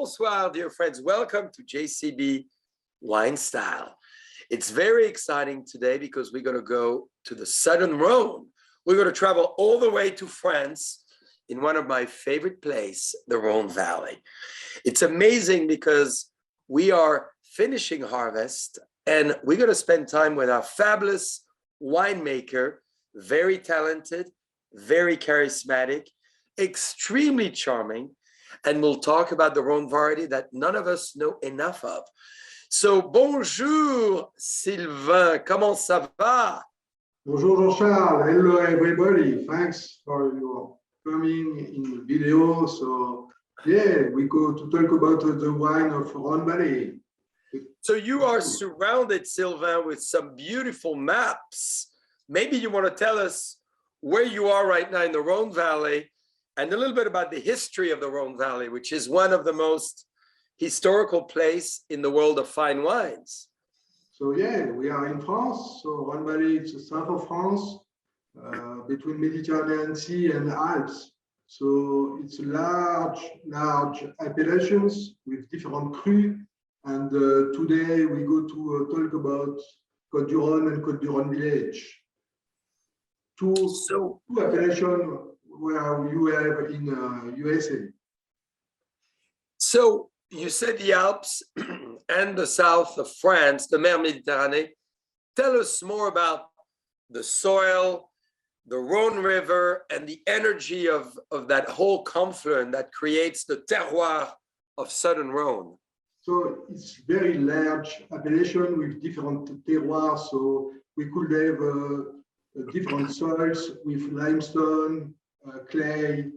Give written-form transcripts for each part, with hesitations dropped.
bonsoir, dear friends. Welcome to JCB Wine Style. It's very exciting today because we're going to go to the southern Rhone. We're going to travel all the way to France in one of my favorite places, the Rhone Valley. It's amazing because we are finishing harvest and we're going to spend time with our fabulous winemaker, very talented, very charismatic, extremely charming, and we'll talk about the Rhone variety that none of us know enough of. So, bonjour, Sylvain. Comment ça va? Bonjour, Jean-Charles. Hello, everybody. Thanks for your coming in the video. So, yeah, we go to talk about the wine of Rhone Valley. So, you are surrounded, Sylvain, with some beautiful maps. Maybe you want to tell us where you are right now in the Rhone Valley and a little bit about the history of the Rhone Valley, which is one of the most historical places in the world of fine wines. So yeah, we are in France. So Rhone Valley is the south of France, between Mediterranean Sea and Alps. So it's large appellations with different crus. And today we go to talk about Côte du Rhône and Côte du Rhône village. Two appellations where you have in USA. So you said the Alps and the south of France, the Mer Méditerranée. Tell us more about the soil, the Rhone River, and the energy of that whole confluence that creates the terroir of southern Rhone. So it's very large appellation with different terroirs. So we could have different soils with limestone, clay.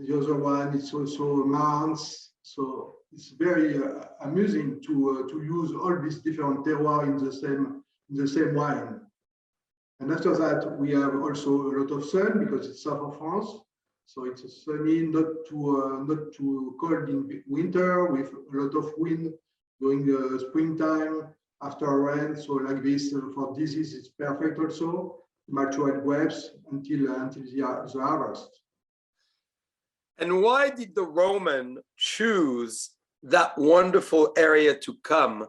The other one is also mounds. So it's very amusing to use all these different terroirs in the same wine. And after that, we have also a lot of sun because it's south of France. So it's sunny, not too cold in winter, with a lot of wind during the springtime after rain. So like this for disease, it's perfect also. Mature grapes until the harvest. And why did the Roman choose that wonderful area to come,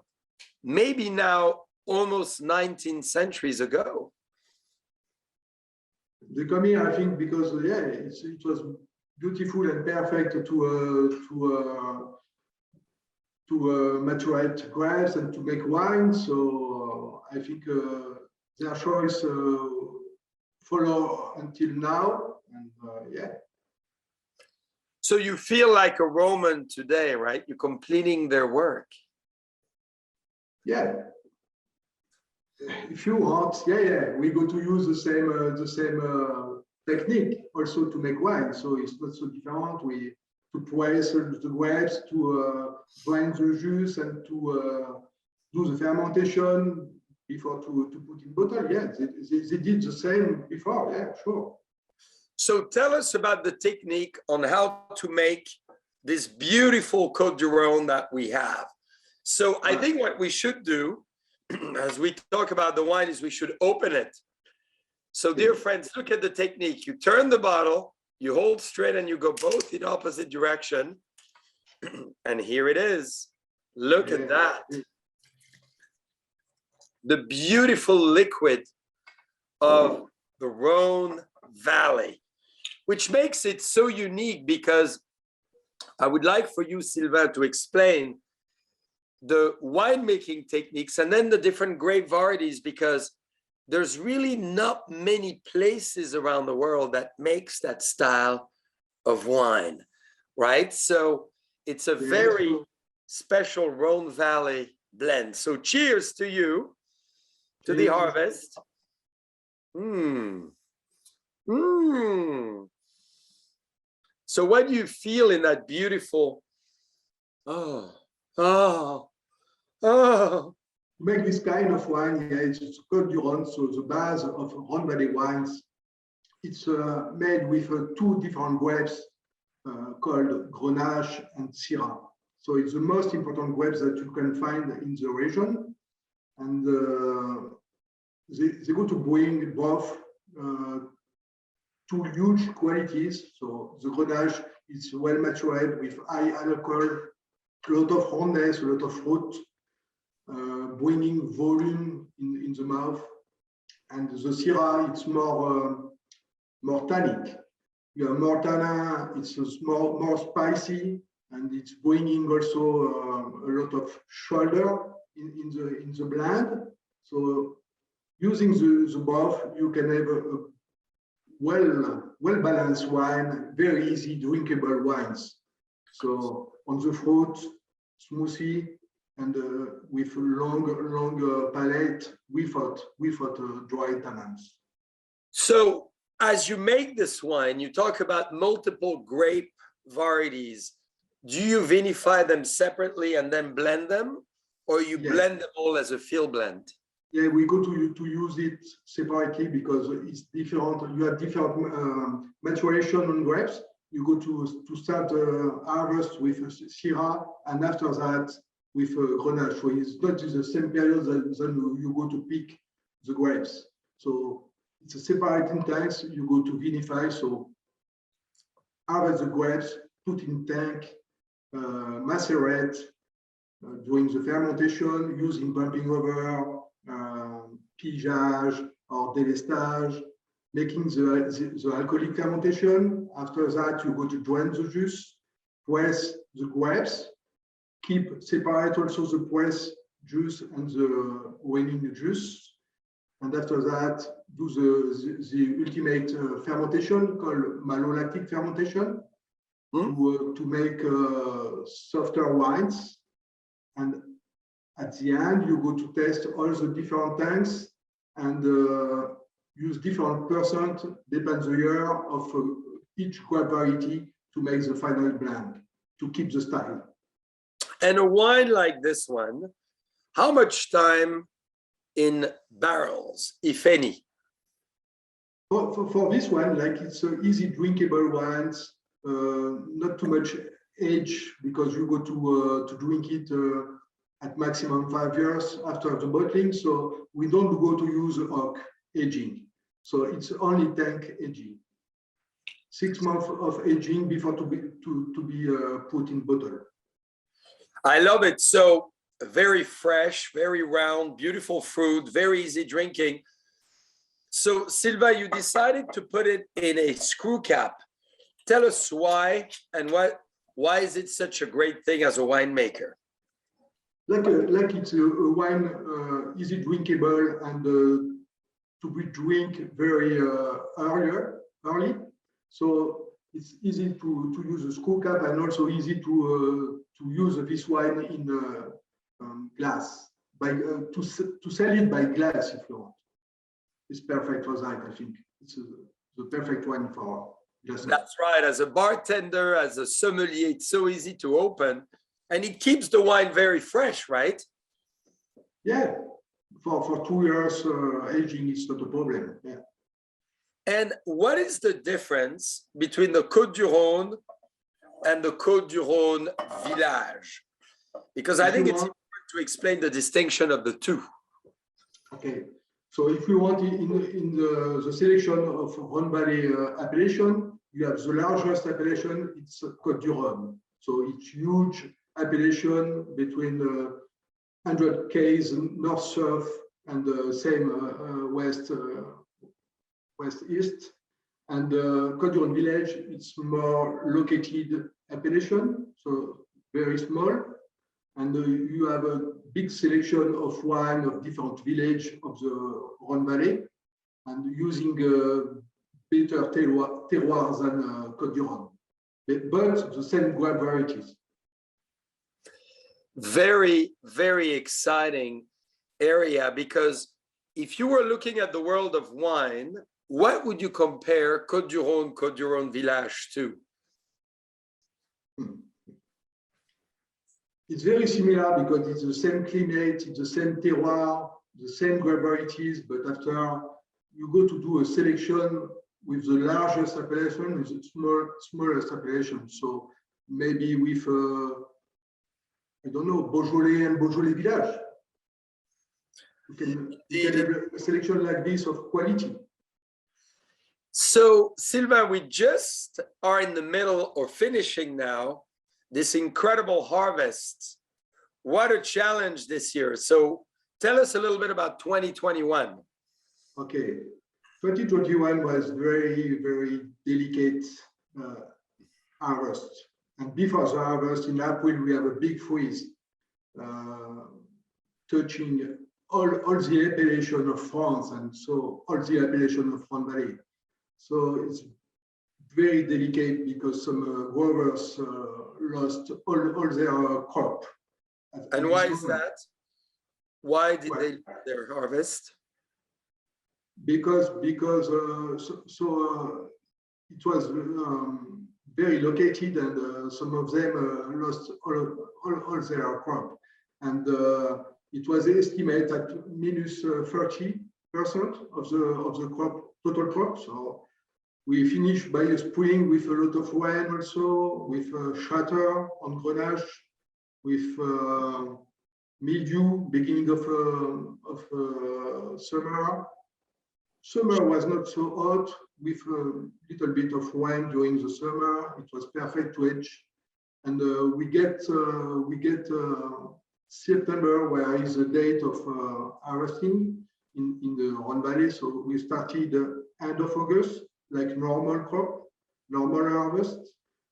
maybe now almost 19 centuries ago? They come here, I think, because it was beautiful and perfect to maturate grapes and to make wine. So I think their choice follow until now, and yeah. So you feel like a Roman today, right? You're completing their work. Yeah. If you want, yeah, we go to use the same technique also to make wine. So it's not so different. We to press the grapes, to grind the juice, and to do the fermentation before to put in bottle. Yeah, they did the same before. Yeah, sure. So tell us about the technique on how to make this beautiful Côte du Rhône that we have. So I think what we should do as we talk about the wine is we should open it. So dear friends, look at the technique. You turn the bottle, you hold straight and you go both in opposite direction. And here it is. Look at that. The beautiful liquid of the Rhone Valley, which makes it so unique because I would like for you, Sylvain, to explain the winemaking techniques and then the different grape varieties, because there's really not many places around the world that makes that style of wine, right? So it's a very special Rhone Valley blend. So cheers to you, to the harvest. So what do you feel in that beautiful, To make this kind of wine, it's Côte du Rhône, so the base of Rhone Valley wines. It's made with two different grapes called Grenache and Syrah. So it's the most important grapes that you can find in the region. And they go to bring both two huge qualities. So the Grenache is well matured with high alcohol, a lot of roundness, a lot of fruit, bringing volume in the mouth. And the Syrah, it's more tannic. You have more tannin, it's more spicy, and it's bringing also a lot of shoulder in the blend. So using the both, you can have a well balanced wine, very easy drinkable wines. So on the fruit, smoothie, and with long palate without dry tannins. So as you make this wine, you talk about multiple grape varieties. Do you vinify them separately and then blend them, or you blend them all as a field blend? Yeah, we go to use it separately because it's different. You have different maturation on grapes. You go to start harvest with Syrah, and after that with Grenache. So it's not the same period that you go to pick the grapes. So it's a separate in tanks. You go to vinify. So harvest the grapes, put in tank, macerate during the fermentation, using pumping over, pigeage or délestage, making the alcoholic fermentation. After that, you go to drain the juice, press the grapes, keep separate also the press juice and the winning juice. And after that, do the ultimate fermentation called malolactic fermentation to make softer wines. And at the end, you go to test all the different tanks and use different percent, depends the year of each grape variety to make the final blend, to keep the style. And a wine like this one, how much time in barrels, if any? For this one, like it's easy drinkable wines, not too much age because you go to drink it at maximum 5 years after the bottling. So we don't go to use oak aging. So it's only tank aging. 6 months of aging before to be put in bottle. I love it. So very fresh, very round, beautiful fruit, very easy drinking. So Sylvain, you decided to put it in a screw cap. Tell us why and why is it such a great thing as a winemaker? Like it's a wine easy drinkable and to be drink very early. So it's easy to use a screw cap and also easy to use this wine in glass to sell it by glass if you want. It's perfect for that. I think it's the perfect wine for glass. That's right. As a bartender, as a sommelier, it's so easy to open, and it keeps the wine very fresh, right? Yeah, for 2 years aging, it's not a problem. Yeah. And what is the difference between the Côte du Rhône and the Côte du Rhône village? Because I think it's important to explain the distinction of the two. Okay, so if we want in the selection of Rhone Valley appellation, you have the largest appellation, it's Côte du Rhône. So it's huge appellation between 100 k's north-south and the same west-east. And Côte du Rhône village, it's more located appellation, so very small. And you have a big selection of wine of different village of the Rhone Valley and using better terroir than Côte du Rhône, but the same grape varieties. Very, very exciting area, because if you were looking at the world of wine, what would you compare Côte du Rhône village to? It's very similar because it's the same climate, it's the same terroir, the same grape varieties, but after you go to do a selection with the largest appellation, with the smallest appellation. So maybe with, I don't know, Beaujolais and Beaujolais village. You can have a selection like this of quality. So, Sylvain, we just are in the middle or finishing now this incredible harvest. What a challenge this year. So, tell us a little bit about 2021. Okay, 2021 was very, very delicate harvest. And before the harvest in April, we have a big freeze touching all the appellation of France, and so all the appellation of Rhone Valley. So it's very delicate because some growers lost all their crop. And why is that? Why did they lose their harvest? Because it was very located, and some of them lost all their crop, and it was estimated at minus 30% of the crop, total crop. So we finished by a spring with a lot of rain, also with shatter on Grenache, with mildew beginning of summer. Summer was not so hot, with a little bit of rain during the summer. It was perfect to edge, and we get September, where is the date of harvesting in the Rhone Valley. So we started end of August, like normal crop, normal harvest,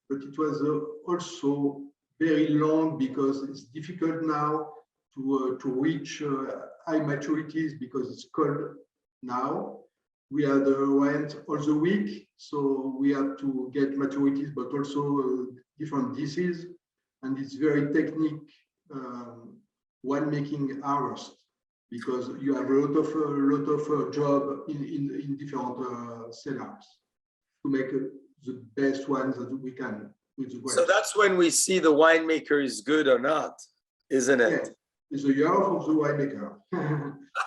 but it was also very long because it's difficult now to reach high maturities because it's cold now. We had rain all the week, so we had to get maturities, but also different diseases, and it's very technique winemaking harvest because you have a lot of job in different cellars to make the best ones that we can with the grapes. So that's when we see the winemaker is good or not, isn't it? Yeah, it's a year of the winemaker,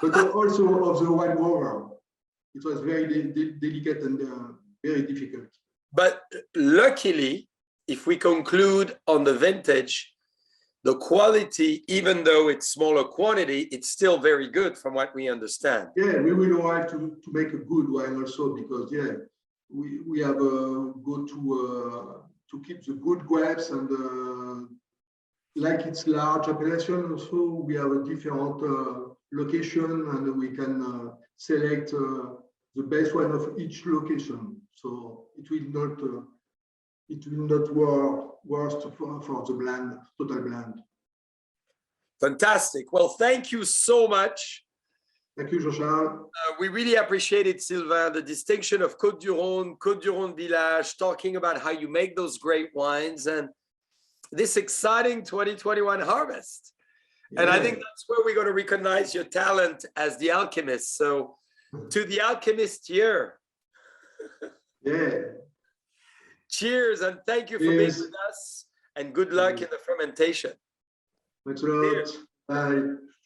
but also of the wine grower. It was very delicate and very difficult. But luckily, if we conclude on the vintage, the quality, even though it's smaller quantity, it's still very good from what we understand. Yeah, we will arrive to make a good wine also because, yeah, we have go to keep the good grapes, and like it's large appellation also, we have a different location, and we can select the best one of each location. So it will not worst for the blend, total blend. Fantastic. Well, thank you so much. Thank you, Jean-Charles. We really appreciate it, Sylvain, the distinction of Côte du Rhone Village, talking about how you make those great wines and this exciting 2021 harvest. Yeah. And I think that's where we're going to recognize your talent as the alchemist. So to the alchemist here. Yeah. Cheers, and thank you for being with us, and good luck in the fermentation. Thanks a lot. Bye.